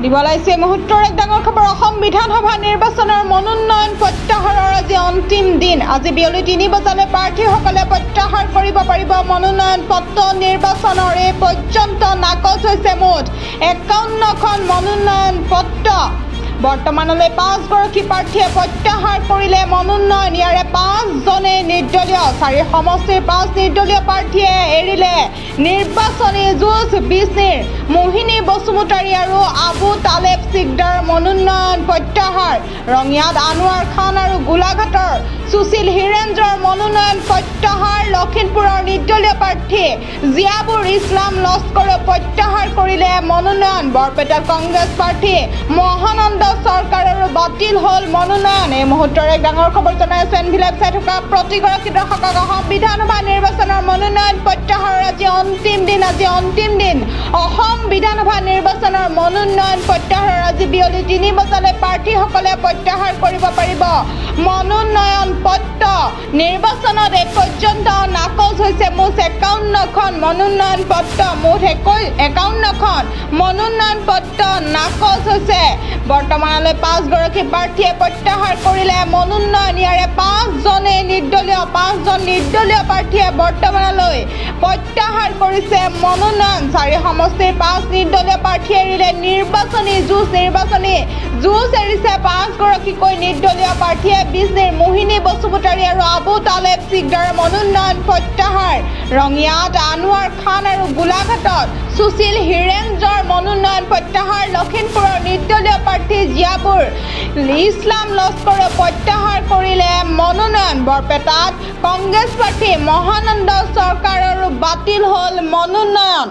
দিবলাইছে মুহূৰ্তৰ এক ডাঙৰ খবৰ। অসম বিধানসভা নিৰ্বাচনৰ মনোনয়ন প্ৰত্যাহাৰৰ আজি অন্তিম দিন। আজি বিয়লি 3 বজালৈ প্ৰাৰ্থীসকলে প্ৰত্যাহাৰ কৰিব পাৰিব মনোনয়ন পত্ৰ। নিৰ্বাচনৰ এই পৰ্যন্ত নাকচ হৈছে মুঠ 51খন মনোনয়ন পত্ৰ। বৰ্তমানলৈ 5গৰাকী প্ৰাৰ্থীয়ে প্ৰত্যাহাৰ কৰিলে মনোনয়ন। ইয়াৰে 5জনে নিৰ্দলীয়। 4 সমষ্টিৰ 5 নিৰ্দলীয় প্ৰাৰ্থীয়ে এৰিলে নিৰ্বাচনী যুঁজ। বিষ্ণিৰ মোহিনী বসুমতাৰী আৰু আবু তালেব সিকদাৰ মনোনয়ন প্ৰত্যাহাৰ। ৰঙিয়াত আনোৱাৰ খান আৰু গোলাঘাটৰ সুশীল হিৰেন্দ্ৰৰ মনোনয়ন প্ৰত্যাহাৰ। লখিমপুৰৰ নিৰ্দলীয় প্ৰাৰ্থী জিয়াবুৰ ইছলাম লস্কৰে প্ৰত্যাহাৰ কৰিলে মনোনয়ন। বৰপেটাত কংগ্ৰেছ প্ৰাৰ্থী মহানন্দ চৰকাৰৰ বাতিল হ'ল মনোনয়ন। এই মুহূৰ্তৰ এক ডাঙৰ খবৰ জনাই আছো এনভি লাইভ চাই থকা প্ৰতিগৰাকী দৰ্শকক। অসম বিধানসভা নিৰ্বাচনৰ মনোনয়ন প্ৰত্যাহাৰৰ আজি অন্তিম দিন। অসম বিধানসভা নিৰ্বাচনৰ মনোনয়ন প্ৰত্যাহাৰৰ আজি বিয়লি 3 বজালৈ প্ৰাৰ্থীসকলে প্ৰত্যাহাৰ কৰিব পাৰিব মনোনয়ন পত্ৰ। নিৰ্বাচনত এই পৰ্যন্ত নাকচ হৈছে মুঠ 51খন মনোনয়ন পত্ৰ। মুঠ 51খন মনোনয়ন পত্ৰ নাকচ হৈছে। বৰ্তমানলৈ 5গৰাকী প্ৰাৰ্থীয়ে প্ৰত্যাহাৰ কৰিলে মনোনয়ন। ইয়াৰে 5জনে নিৰ্দলীয়। 5জন নিৰ্দলীয় প্ৰাৰ্থীয়ে বৰ্তমানলৈ প্ৰত্যাহাৰ কৰিছে মনোনয়ন। 4 সমষ্টিৰ 5 নিৰ্দলীয় প্ৰাৰ্থীয়ে এৰিলে নিৰ্বাচনী যুঁজ। এৰিছে 5গৰাকীকৈ নিৰ্দলীয় প্ৰাৰ্থীয়ে। বিষ্ণিৰ মোহিনী বসুমতাৰী আৰু আবু তালেব সিকদাৰ মনোনয়ন প্ৰত্যাহাৰ। ৰঙিয়াত আনোৱাৰ খান আৰু গোলাঘাটত সুশীল হিৰেন্দ্ৰৰ মনোনয়ন প্ৰত্যাহাৰ। লখিমপুৰৰ নিৰ্দলীয় প্ৰাৰ্থী জিয়াবুৰ ইছলাম লস্কৰে প্ৰত্যাহাৰ কৰিলে মনোনয়ন। বৰপেটাত কংগ্ৰেছ প্ৰাৰ্থী মহানন্দ চৰকাৰৰ বাতিল হ'ল মনোনয়ন।